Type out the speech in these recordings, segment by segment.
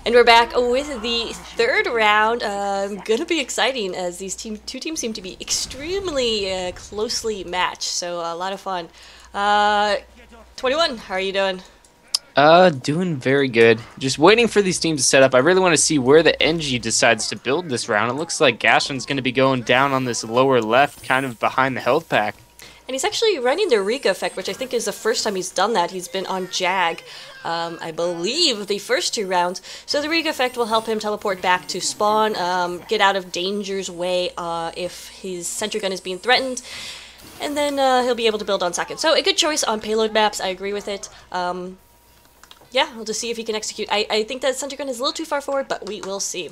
And we're back with the third round. Gonna be exciting as these two teams seem to be extremely closely matched. So a lot of fun. 21, how are you doing? Doing very good. Just waiting for these teams to set up. I really want to see where the NG decides to build this round. It looks like Gashlin's going to be going down on this lower left, kind of behind the health pack. And he's actually running the Rika effect, which I think is the first time he's done that. He's been on Jag, I believe, the first two rounds. So the Rika effect will help him teleport back to spawn, get out of danger's way if his sentry gun is being threatened. And then he'll be able to build on second. So a good choice on payload maps. I agree with it. Yeah, we'll just see if he can execute. I think that sentry gun is a little too far forward, but we will see.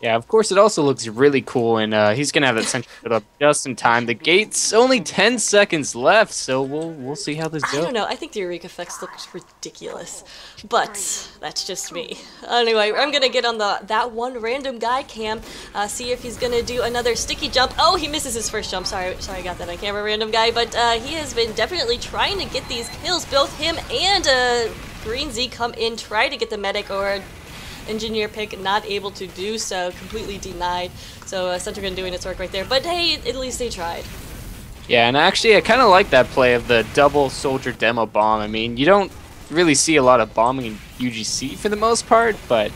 Yeah, of course, it also looks really cool, and he's going to have that sentry put up just in time. The gate's only 10 seconds left, so we'll see how this goes. I don't know. I think the Eureka effects look ridiculous, but that's just me. Anyway, I'm going to get on that one random guy cam, see if he's going to do another sticky jump. Oh, he misses his first jump. Sorry, I got that on camera, random guy, but he has been definitely trying to get these kills. Both him and Green Z come in, try to get the medic or engineer pick, not able to do so, completely denied. So Centrigan doing its work right there, but hey, at least they tried. Yeah, and actually I kind of like that play of the double soldier demo bomb. I mean, you don't really see a lot of bombing in UGC for the most part, but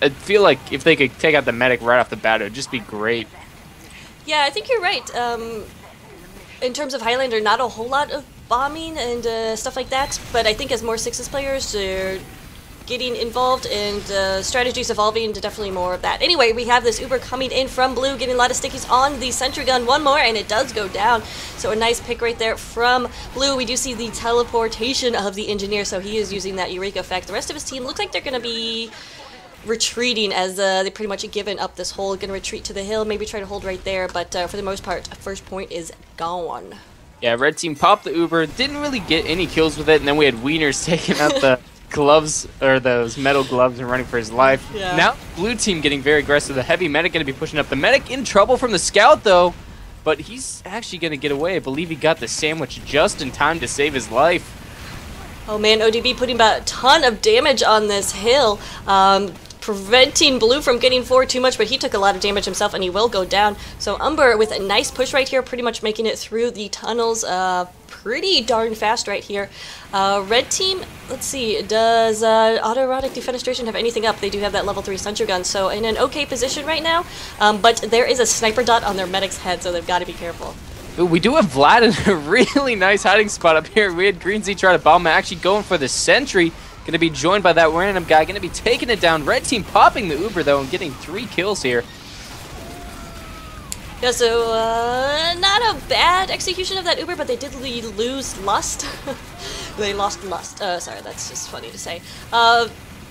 I feel like if they could take out the medic right off the bat, it would just be great. Yeah, I think you're right. In terms of Highlander, not a whole lot of bombing and stuff like that, but I think as more Sixes players, they're getting involved and strategies evolving into definitely more of that. Anyway, we have this Uber coming in from blue, getting a lot of stickies on the sentry gun. One more, and it does go down. So a nice pick right there from blue. We do see the teleportation of the engineer, so he is using that Eureka effect. The rest of his team looks like they're going to be retreating as they pretty much given up this hole. Going to retreat to the hill, maybe try to hold right there, but for the most part, first point is gone. Yeah, red team popped the Uber, didn't really get any kills with it, and then we had Wieners taking out the gloves, or those metal gloves, and running for his life. Yeah. Now blue team getting very aggressive. The heavy medic going to be pushing up. The medic in trouble from the scout though, but he's actually going to get away. I believe he got the sandwich just in time to save his life. Oh man, ODB putting about a ton of damage on this hill, preventing blue from getting forward too much, but he took a lot of damage himself and he will go down. So Umbra with a nice push right here, pretty much making it through the tunnels pretty darn fast right here. Red team, let's see, does Erotic Defenestration have anything up? They do have that level 3 sentry gun, so in an okay position right now, but there is a sniper dot on their medic's head, so they've got to be careful. Ooh, we do have Vlad in a really nice hiding spot up here. We had Green Z try to bomb, actually going for the sentry. Going to be joined by that random guy. Going to be taking it down. Red team popping the Uber, though, and getting 3 kills here. Yeah, so not a bad execution of that Uber, but they did lose Lust. They lost Lust. Sorry, that's just funny to say.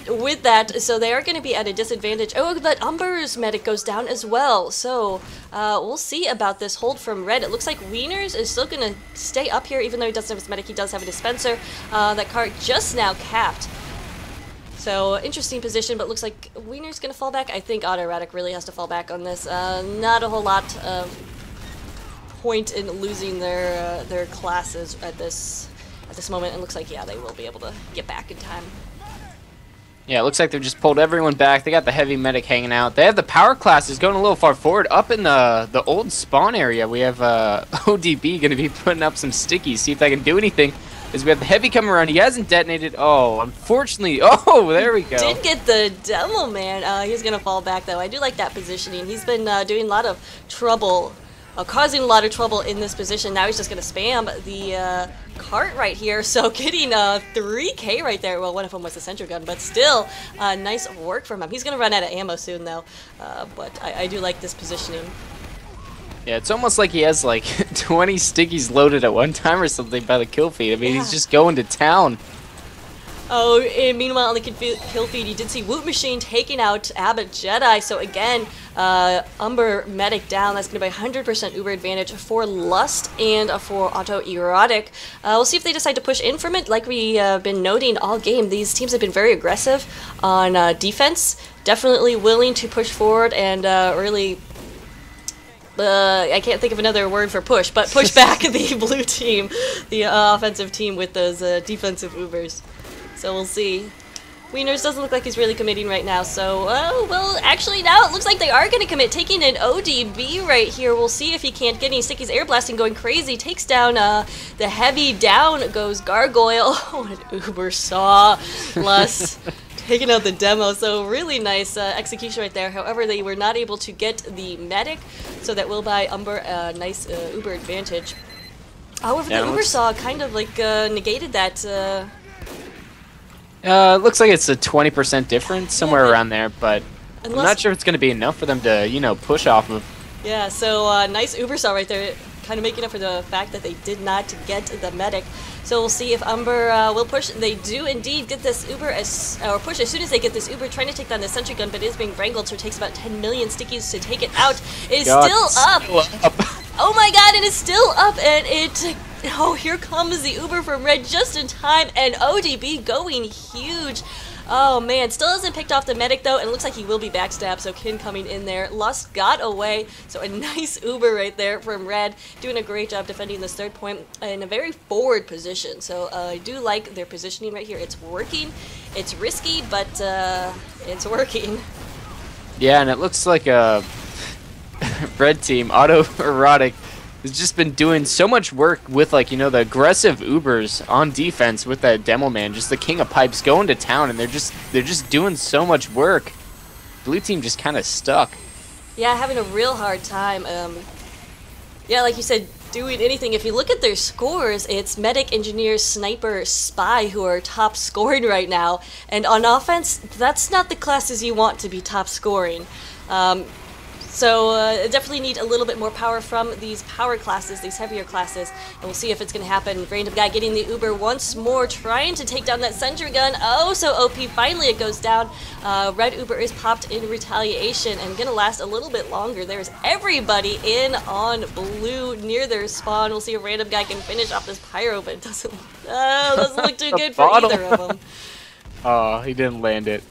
With that, so they are going to be at a disadvantage. Oh, but Umber's medic goes down as well. So we'll see about this hold from Red. It looks like Wieners is still going to stay up here, even though he doesn't have his medic. He does have a dispenser. That cart just now capped. So interesting position, but looks like Wiener's going to fall back. I think Autoratic really has to fall back on this. Not a whole lot of point in losing their classes at this moment. It looks like, yeah, they will be able to get back in time. Yeah, it looks like they've just pulled everyone back. They got the heavy medic hanging out. They have the power classes going a little far forward. Up in the old spawn area, we have ODB going to be putting up some stickies, see if they can do anything. As we have the heavy coming around. He hasn't detonated. Oh, unfortunately. Oh, there we go. Did get the demo, man. He's going to fall back, though. I do like that positioning. He's been doing a lot of trouble, causing a lot of trouble in this position. Now he's just going to spam the cart right here. So getting 3K right there. Well, one of them was the sentry gun, but still nice work from him. He's going to run out of ammo soon, though. But I do like this positioning. Yeah, it's almost like he has like 20 stickies loaded at one time or something by the kill feed. I mean, yeah. He's just going to town. Oh, and meanwhile on the kill feed, you did see Woot Machine taking out Abbott Jedi. So again, Umber medic down. That's going to be 100% Uber advantage for Lust and for Auto Erotic. We'll see if they decide to push in from it. Like we've been noting all game, these teams have been very aggressive on defense. Definitely willing to push forward and really... I can't think of another word for push, but push back the blue team, the offensive team with those defensive Ubers. So we'll see. Wieners doesn't look like he's really committing right now, so, well, actually now it looks like they are going to commit, taking an ODB right here. We'll see if he can't get any stickies. Air blasting going crazy, takes down the heavy, down goes Gargoyle. Oh, an Uber saw Lust taking out the demo, so really nice execution right there. However, they were not able to get the medic, so that will buy Umbra a nice Uber advantage. However, the Uber saw kind of like negated that. Looks like it's a 20% difference, somewhere around there, but I'm not sure if it's going to be enough for them to, you know, push off of. Yeah, so nice Uber saw right there, kind of making up for the fact that they did not get the medic. So we'll see if Umbra will push. They do indeed get this Uber, or push as soon as they get this Uber, trying to take down the sentry gun, but it is being wrangled, so it takes about 10 million stickies to take it out. It is still up! Oh my god, it is still up, and it... Oh, here comes the Uber from Red just in time, and ODB going huge. Oh man, still hasn't picked off the medic though, and it looks like he will be backstabbed, so Kin coming in there. Lust got away, so a nice Uber right there from Red, doing a great job defending this third point in a very forward position. So I do like their positioning right here. It's working. It's risky, but it's working. Yeah, and it looks like a Red team, Erotic, has just been doing so much work with, like, you know, the aggressive Ubers on defense with that demo man, just the king of pipes going to town, and they're just doing so much work. Blue team just kind of stuck. Yeah, having a real hard time. Yeah, like you said, doing anything. If you look at their scores, it's medic, engineer, sniper, spy who are top scoring right now, and on offense, that's not the classes you want to be top scoring. So definitely need a little bit more power from these power classes, these heavier classes, and we'll see if it's going to happen. Random guy getting the Uber once more, trying to take down that sentry gun. Oh, so OP, finally it goes down. Red Uber is popped in retaliation and going to last a little bit longer. There's everybody in on blue near their spawn. We'll see if random guy can finish off this pyro, but it doesn't look too good for either of them. Oh, he didn't land it.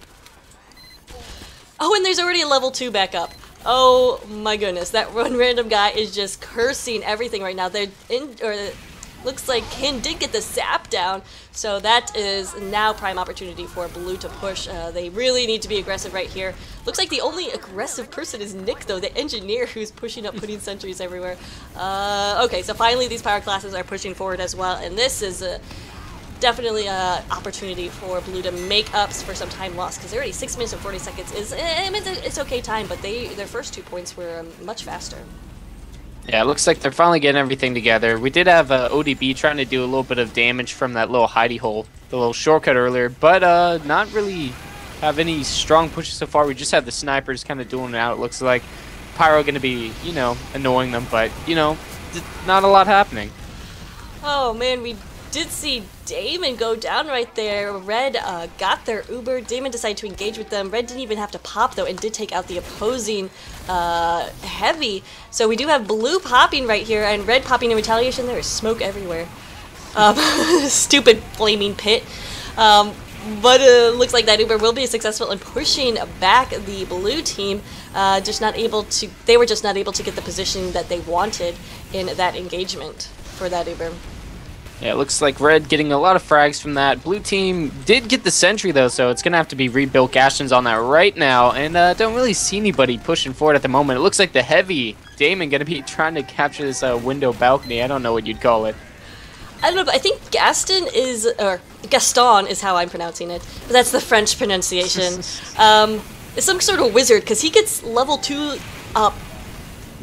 Oh, and there's already a level 2 back up. Oh my goodness, that one random guy is just cursing everything right now. They're in, or looks like Kin did get the zap down, so that is now prime opportunity for blue to push. They really need to be aggressive right here. Looks like the only aggressive person is Nick though, the engineer who's pushing up, putting sentries everywhere. Okay, so finally these power classes are pushing forward as well, and this is definitely an opportunity for blue to make ups for some time lost, because already 6 minutes and 40 seconds is it's okay time, but their first 2 points were much faster. Yeah, it looks like they're finally getting everything together. We did have ODB trying to do a little bit of damage from that little hidey hole, the little shortcut earlier, but not really have any strong pushes so far. We just have the snipers kind of dueling it out. It looks like Pyro going to be, you know, annoying them, but, you know, not a lot happening. Oh man, we did see Damon go down right there. Red got their Uber. Damon decided to engage with them. Red didn't even have to pop though, and did take out the opposing heavy. So we do have blue popping right here, and red popping in retaliation. There is smoke everywhere. Stupid flaming pit. But it looks like that Uber will be successful in pushing back the blue team. Just not able to. They were just not able to get the position that they wanted in that engagement for that Uber. Yeah, it looks like Red getting a lot of frags from that. Blue team did get the sentry though, so it's going to have to be rebuilt. Gaston's on that right now, and don't really see anybody pushing forward at the moment. It looks like the heavy Damon going to be trying to capture this window balcony. I don't know what you'd call it. I don't know, but I think Gaston is, or Gaston is how I'm pronouncing it, but that's the French pronunciation. It's some sort of wizard, because he gets level 2 up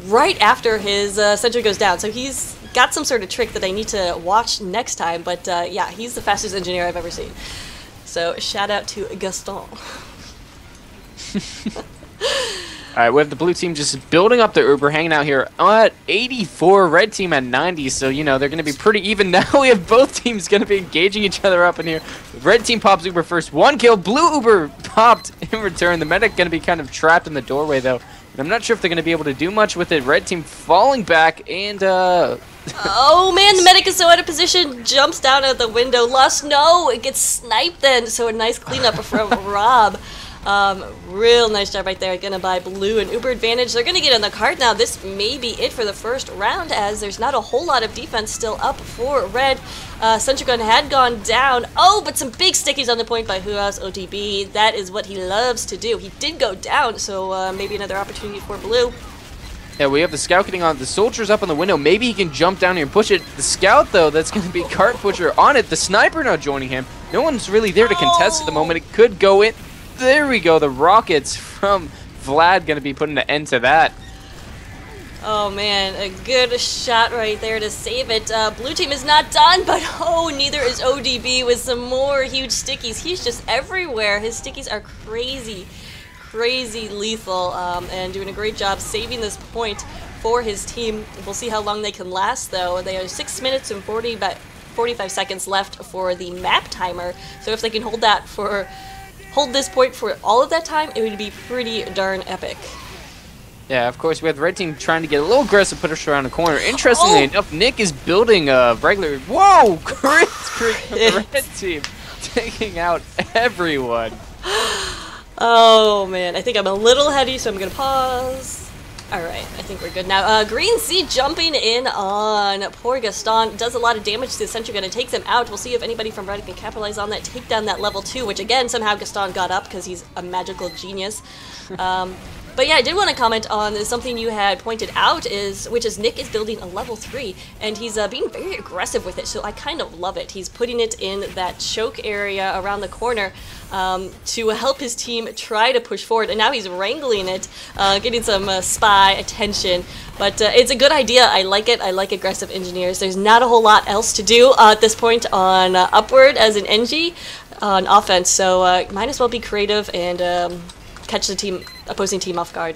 right after his sentry goes down, so he's got some sort of trick that I need to watch next time, but yeah, he's the fastest engineer I've ever seen. So shout out to Gaston. Alright, we have the blue team just building up their Uber, hanging out here at 84, red team at 90, so, you know, they're going to be pretty even. Now we have both teams going to be engaging each other up in here. Red team pops Uber first, 1 kill, blue Uber popped in return. The medic going to be kind of trapped in the doorway, though, and I'm not sure if they're going to be able to do much with it. Red team falling back, and, oh man, the medic is so out of position, jumps down out the window. Lust, no, it gets sniped then, so a nice cleanup from Rob. Real nice job right there. Gonna buy blue and Uber advantage. They're gonna get on the card now. This may be it for the first round, as there's not a whole lot of defense still up for red. Sentry Gun had gone down. Oh, but some big stickies on the point by Wtih. That is what he loves to do. He did go down, so maybe another opportunity for blue. Yeah, we have the scout getting on. The soldier's up on the window. Maybe he can jump down here and push it. The scout, though, that's going to be Cart Pusher on it. The sniper now joining him. No one's really there to contest at the moment. It could go in. There we go. The rockets from Vlad going to be putting an end to that. Oh man, a good shot right there to save it. Blue team is not done, but oh, neither is ODB with some more huge stickies. He's just everywhere. His stickies are crazy, crazy lethal, and doing a great job saving this point for his team. We'll see how long they can last, though. They have 6 minutes and 45 seconds left for the map timer. So if they can hold this point for all of that time, it would be pretty darn epic. Yeah, of course, we have the red team trying to get a little aggressive, put us around the corner. Interestingly enough, Nick is building a regular... Whoa! Crit from the red team, taking out everyone. Oh, man. I think I'm a little heady, so I'm going to pause. Alright, I think we're good now. Green C jumping in on poor Gaston. Does a lot of damage to the Sentry Gun and takes him out. We'll see if anybody from red can capitalize on that, take down that level 2, which again, somehow Gaston got up because he's a magical genius. But yeah, I did want to comment on something you had pointed out, which is Nick is building a level 3, and he's being very aggressive with it, so I kind of love it. He's putting it in that choke area around the corner to help his team try to push forward, and now he's wrangling it, getting some spy attention. But it's a good idea. I like it. I like aggressive engineers. There's not a whole lot else to do at this point on Upward as an NG on offense, so might as well be creative and catch the opposing team off guard.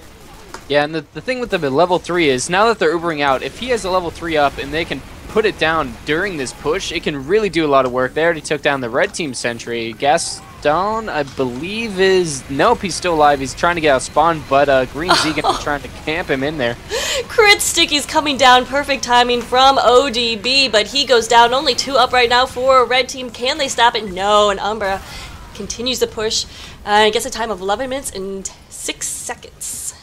Yeah, and the thing with the level 3 is, now that they're Ubering out, if he has a level 3 up and they can put it down during this push, it can really do a lot of work. They already took down the red team sentry. Gaston, I believe, is... Nope, he's still alive. He's trying to get out spawn, but Green Z gonna be trying to camp him in there. Crit Sticky's coming down. Perfect timing from ODB, but he goes down. Only 2 up right now for red team. Can they stop it? No, and Umbra continues the push. It gets a time of 11 minutes and 6 seconds.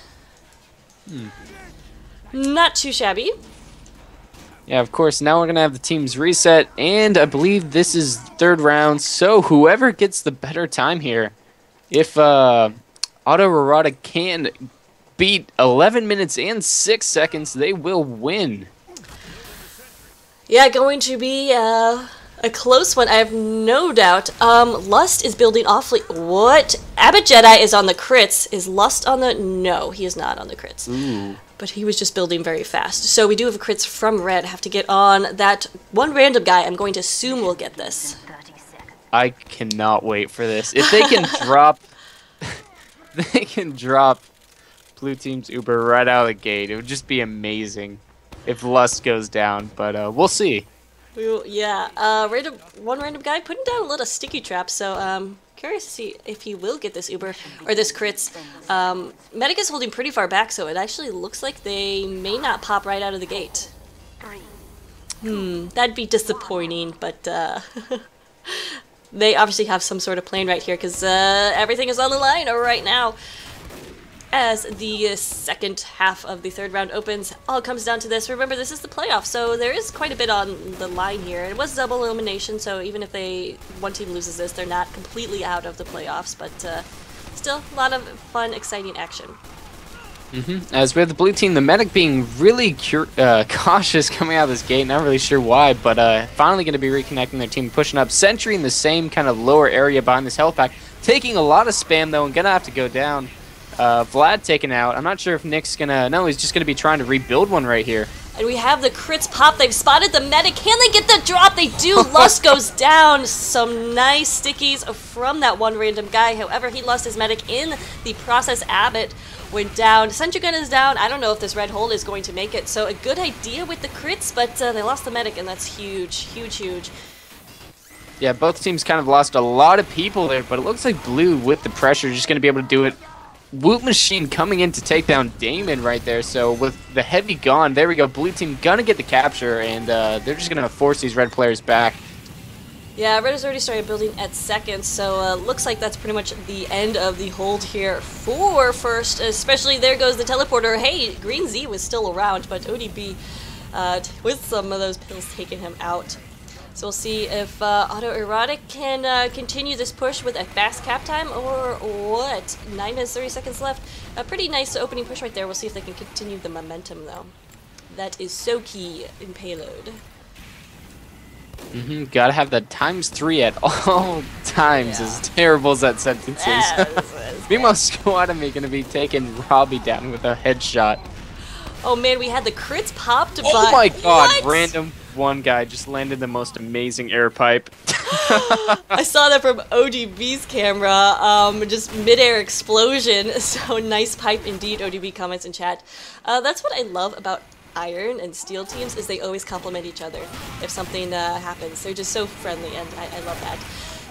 Not too shabby. Yeah, of course, now we're going to have the teams reset, and I believe this is third round, so whoever gets the better time here, if Erotic can beat 11 minutes and 6 seconds, they will win. Yeah, going to be a close one, I have no doubt. Lust is building awfully... What? Abbott Jedi is on the crits. Is Lust on the... No, he is not on the crits. Ooh. But he was just building very fast. So we do have crits from red. Have to get on that one random guy. I'm going to assume we'll get this. I cannot wait for this. If they can drop... they can drop blue team's Uber right out of the gate. It would just be amazing if Lust goes down. But we'll see. Yeah, one random guy putting down a little sticky trap, so curious to see if he will get this Uber, or this crits. Medic is holding pretty far back, so it actually looks like they may not pop right out of the gate. That'd be disappointing, but they obviously have some sort of plan right here, because everything is on the line right now. As the second half of the third round opens, all comes down to this. Remember, this is the playoff, so there is quite a bit on the line here. It was double elimination, so even if one team loses this, they're not completely out of the playoffs, but still a lot of fun, exciting action. As we have the blue team, the medic being really cautious coming out of this gate, not really sure why, but finally going to be reconnecting their team, pushing up. Sentry in the same kind of lower area behind this health pack, taking a lot of spam though, and going to have to go down. Vlad taken out. I'm not sure if Nick's gonna... No, he's just gonna be trying to rebuild one right here. And we have the crits pop. They've spotted the medic. Can they get the drop? They do. Lust goes down. Some nice stickies from that one random guy. However, he lost his medic in the process. Abbott went down. Sentry Gun is down. I don't know if this red hole is going to make it. So a good idea with the crits, but they lost the medic, and that's huge. Huge, huge. Yeah, both teams kind of lost a lot of people there, but it looks like blue, with the pressure, just gonna be able to do it. Woot Machine coming in to take down Damon right there, so with the heavy gone, there we go, blue team gonna get the capture, and they're just gonna force these red players back. Yeah, red has already started building at second, so looks like that's pretty much the end of the hold here for first, especially there goes the teleporter. Hey, Green Z was still around, but ODB with some of those pills taking him out. So we'll see if Erotic can continue this push with a fast cap time or what. 9 minutes 30 seconds left. A pretty nice opening push right there. We'll see if they can continue the momentum though. That is so key in payload. Gotta have that ×3 at all times, as terrible as that sentence is. Meanwhile, Squademy gonna be taking Robbie down with a headshot. Oh man, we had the crits popped, but oh my god, what? Random one guy just landed the most amazing air pipe. I saw that from ODB's camera, just mid-air explosion, so nice pipe indeed. ODB comments in chat. That's what I love about Iron and Steel teams, is they always complement each other if something happens. They're just so friendly, and I love that.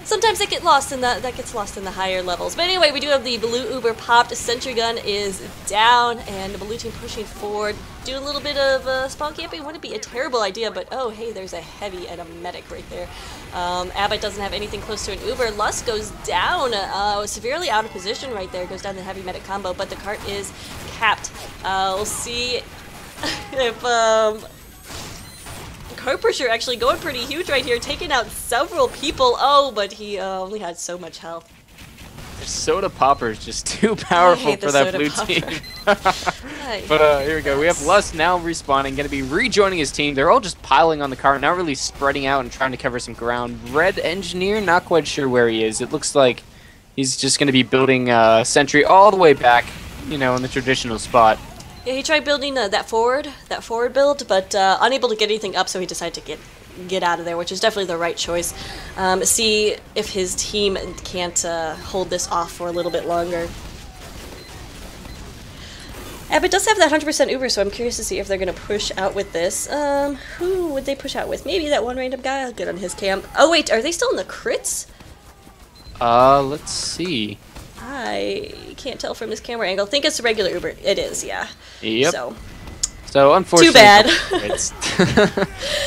Sometimes they get lost in that gets lost in the higher levels. But anyway, we do have the blue Uber popped. Sentry gun is down, and the blue team pushing forward. Do a little bit of spawn camping. Wouldn't be a terrible idea, but oh hey, there's a heavy and a medic right there. Abbott doesn't have anything close to an Uber. Lust goes down, severely out of position right there. Goes down the heavy medic combo, but the cart is capped. We'll see if cart pusher actually going pretty huge right here, taking out several people. Oh, but he only had so much health. Soda popper is just too powerful for that blue team. But here we go. We have Lust now respawning, going to be rejoining his team. They're all just piling on the cart, not really spreading out and trying to cover some ground. Red Engineer, not quite sure where he is. It looks like he's just going to be building sentry all the way back, you know, in the traditional spot. Yeah, he tried building that forward build, but unable to get anything up, so he decided to get out of there, which is definitely the right choice. See if his team can't hold this off for a little bit longer. Abbott does have that 100% Uber, so I'm curious to see if they're going to push out with this. Who would they push out with? Maybe that one random guy. I'll get on his camp. Oh wait, are they still in the crits? Let's see. I can't tell from this camera angle. I think it's a regular Uber. It is, yeah. Yep. So unfortunately, too bad.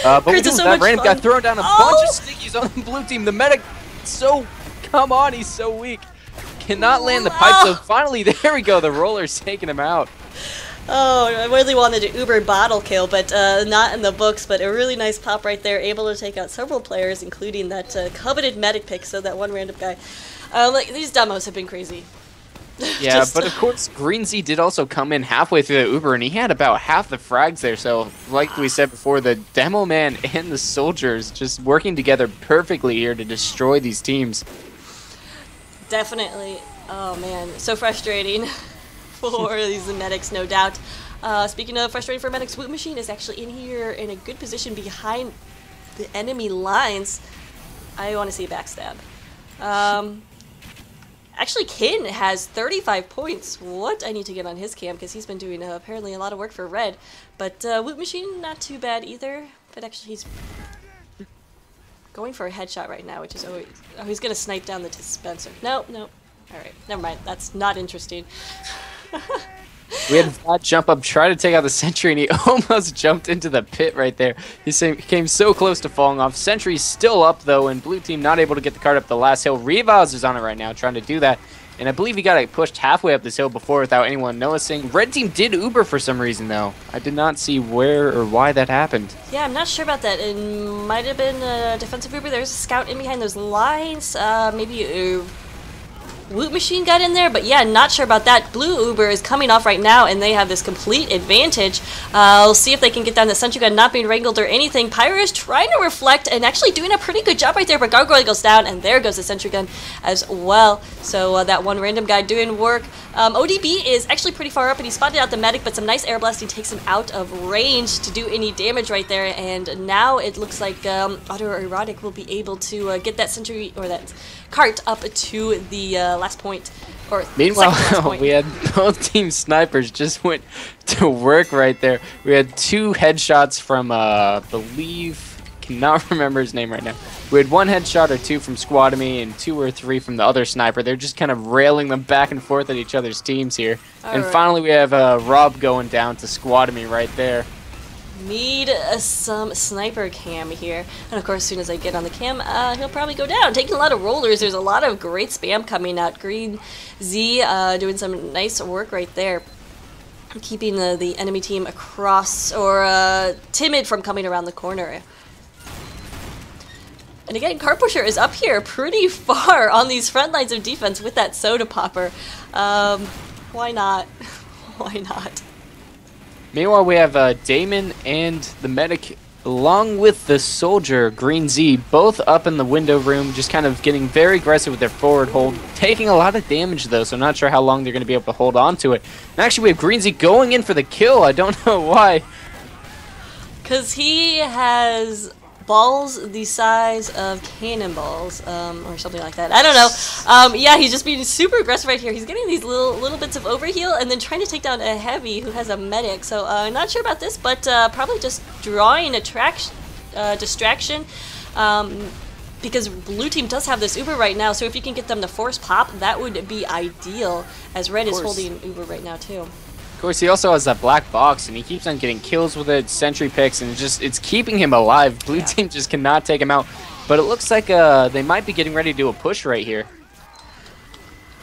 But we do that random guy throwing down a bunch of stickies on the blue team. The medic, come on, he's so weak. Cannot land the pipe, so finally, there we go. The roller's taking him out. Oh, I really wanted an Uber bottle kill, but not in the books. But a really nice pop right there, able to take out several players, including that coveted medic pick, so that one random guy. Like, these demos have been crazy. Yeah, but of course, Greensea did also come in halfway through the Uber, and he had about half the frags there. So, like we said before, the Demo Man and the soldiers just working together perfectly here to destroy these teams. Definitely. Oh man, so frustrating for these medics, no doubt. Speaking of frustrating for medics, Wtih Machine is actually in here in a good position behind the enemy lines. I want to see a backstab. Actually, Kin has 35 points. What? I need to get on his cam because he's been doing apparently a lot of work for Red. But Wtih Machine, not too bad either. But actually, he's going for a headshot right now, which is always... Oh, he's going to snipe down the dispenser. No. Alright, never mind. That's not interesting. We had Vlad jump up, try to take out the sentry, and he almost jumped into the pit right there. He came so close to falling off. Sentry's still up, though, and blue team not able to get the cart up the last hill. Revaz is on it right now, trying to do that. And I believe he got it pushed halfway up this hill before without anyone noticing. Red team did Uber for some reason, though. I did not see where or why that happened. Yeah, I'm not sure about that. It might have been a defensive Uber. There's a scout in behind those lines. Maybe Wtih Machine got in there, but yeah, not sure about that. Blue Uber is coming off right now, and they have this complete advantage. We'll see if they can get down the sentry gun, not being wrangled or anything. Pyro is trying to reflect and actually doing a pretty good job right there, but Gargoyle goes down, and there goes the sentry gun as well. So that one random guy doing work. ODB is actually pretty far up, and he spotted out the medic, but some nice air blasting takes him out of range to do any damage right there. And now it looks like Erotic will be able to get that sentry, or that cart, up to the last point. Or meanwhile, we had both team snipers just went to work right there. We had 2 headshots from, believe, cannot remember his name right now. We had 1 headshot or 2 from Squademy and 2 or 3 from the other sniper. They're just kind of railing them back and forth at each other's teams here. And finally, we have Rob going down to Squademy right there. Need some sniper cam here. And of course, as soon as I get on the cam, he'll probably go down. Taking a lot of rollers. There's a lot of great spam coming out. Green Z doing some nice work right there. Keeping the enemy team across, or timid from coming around the corner. And again, Cart Pusher is up here pretty far on these front lines of defense with that soda popper. Why not? Why not? Meanwhile, we have Damon and the medic, along with the soldier, Green Z, both up in the window room, just kind of getting very aggressive with their forward hold, taking a lot of damage, though, so I'm not sure how long they're going to be able to hold on to it. And actually, we have Green Z going in for the kill. I don't know why. Because he has balls the size of cannonballs, or something like that. I don't know. Yeah, he's just being super aggressive right here. He's getting these little bits of overheal and then trying to take down a heavy who has a medic. So not sure about this, but probably just drawing a distraction. Because blue team does have this Uber right now, so if you can get them to force pop, that would be ideal, as red is holding Uber right now too. Of course, he also has that black box, and he keeps on getting kills with it, sentry picks, and it's keeping him alive. Blue team just cannot take him out. But it looks like they might be getting ready to do a push right here.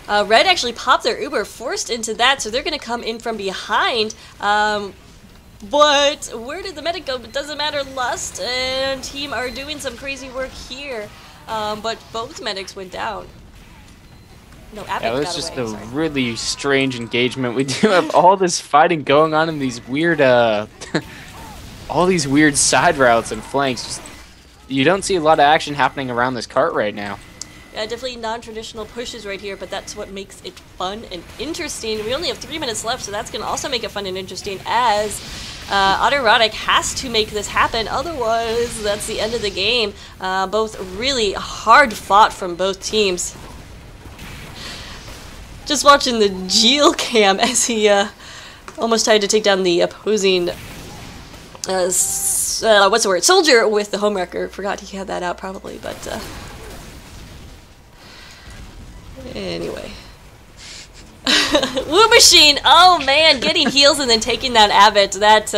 Red actually popped their Uber, forced into that, so they're going to come in from behind. But where did the medic go? It doesn't matter. Lust and team are doing some crazy work here. But both medics went down. No, yeah, it was just a really strange engagement. We do have all this fighting going on in these weird, all these weird side routes and flanks. Just, you don't see a lot of action happening around this cart right now. Yeah, definitely non-traditional pushes right here, but that's what makes it fun and interesting. We only have 3 minutes left, so that's going to also make it fun and interesting, as Erotic has to make this happen. Otherwise, that's the end of the game. Both really hard fought from both teams. Just watching the Geel cam as he almost tried to take down the opposing what's the word? Soldier with the homewrecker. Forgot he had that out probably, but anyway. Woo Machine! Oh man, getting heals and then taking down Abbott. That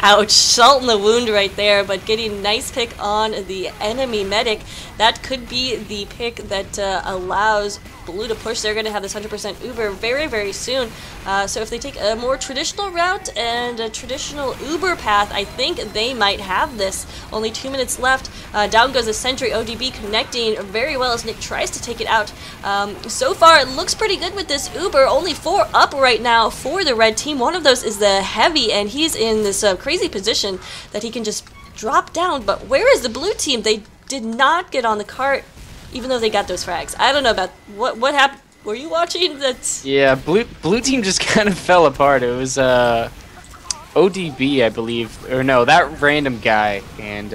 ouch, salt in the wound right there, but getting nice pick on the enemy medic. That could be the pick that allows blue to push. They're going to have this 100% Uber very, very soon. So if they take a more traditional route and a traditional Uber path, I think they might have this. Only 2 minutes left. Down goes the sentry. ODB connecting very well as Nick tries to take it out. So far, it looks pretty good with this Uber. Only 4 up right now for the red team. One of those is the heavy, and he's in this crazy position that he can just drop down. But where is the blue team? They did not get on the cart, even though they got those frags. I don't know about what happened. Were you watching that? Yeah, blue team just kind of fell apart. It was ODB, I believe, or no, that random guy, and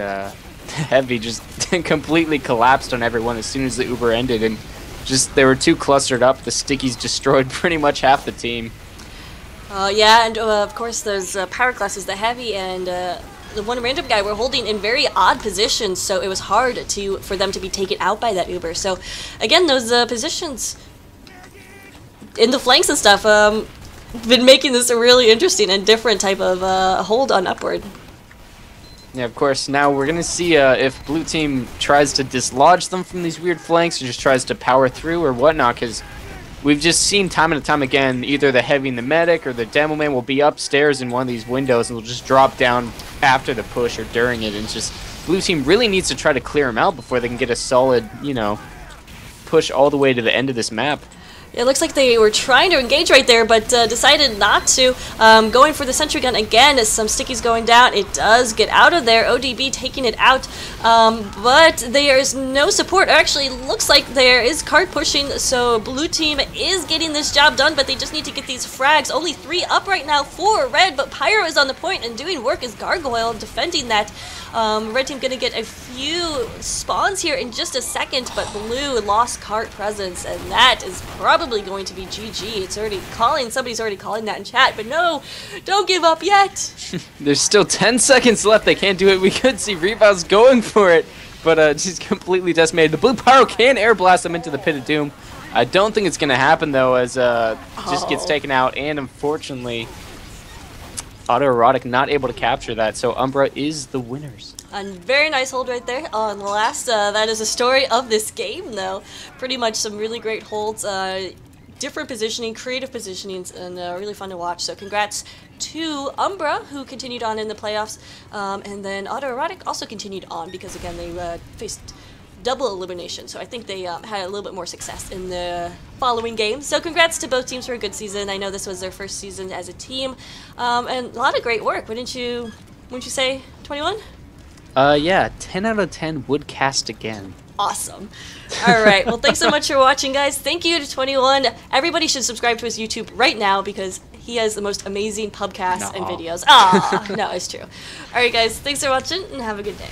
Heavy just completely collapsed on everyone as soon as the Uber ended, and just they were too clustered up. The stickies destroyed pretty much half the team. Yeah, and of course those power classes, the Heavy and the one random guy were holding in very odd positions, so it was hard for them to be taken out by that Uber. So again, those positions in the flanks and stuff been making this a really interesting and different type of hold on upward. Yeah, of course. Now we're going to see if blue team tries to dislodge them from these weird flanks or just tries to power through or whatnot, because we've just seen time and time again either the Heavy and the medic or the demo man will be upstairs in one of these windows and will just drop down after the push or during it, and it's just blue team really needs to try to clear them out before they can get a solid, you know, push all the way to the end of this map. It looks like they were trying to engage right there, but decided not to. Going for the sentry gun again as some stickies going down. It does get out of there. ODB taking it out, but there is no support. Actually, looks like there is card pushing, so blue team is getting this job done, but they just need to get these frags. Only 3 up right now for red, but Pyro is on the point and doing work as Gargoyle defending that. Red team gonna get a few spawns here in just a second, but blue lost cart presence, and that is probably going to be GG. It's already calling, somebody's already calling that in chat, but no, don't give up yet. There's still 10 seconds left. They can't do it. We could see Rebounds going for it, but she's completely decimated. The blue Pyro can air blast them into the pit of doom. I don't think it's gonna happen though, as just gets taken out, and unfortunately Erotic not able to capture that, so Umbra is the winners. A very nice hold right there on the last. That is the story of this game, though. Pretty much some really great holds. different positioning, creative positionings, and really fun to watch. So congrats to Umbra, who continued on in the playoffs, and then Erotic also continued on because, again, they faced double elimination. So I think they had a little bit more success in the following games. So congrats to both teams for a good season. I know this was their first season as a team, and a lot of great work. Wouldn't you say, 21? Yeah, 10 out of 10 would cast again. Awesome. All right. Well, thanks so much for watching, guys. Thank you to 21. Everybody should subscribe to his YouTube right now because he has the most amazing pubcasts and videos. Ah, no, it's true. All right, guys. Thanks for watching and have a good day.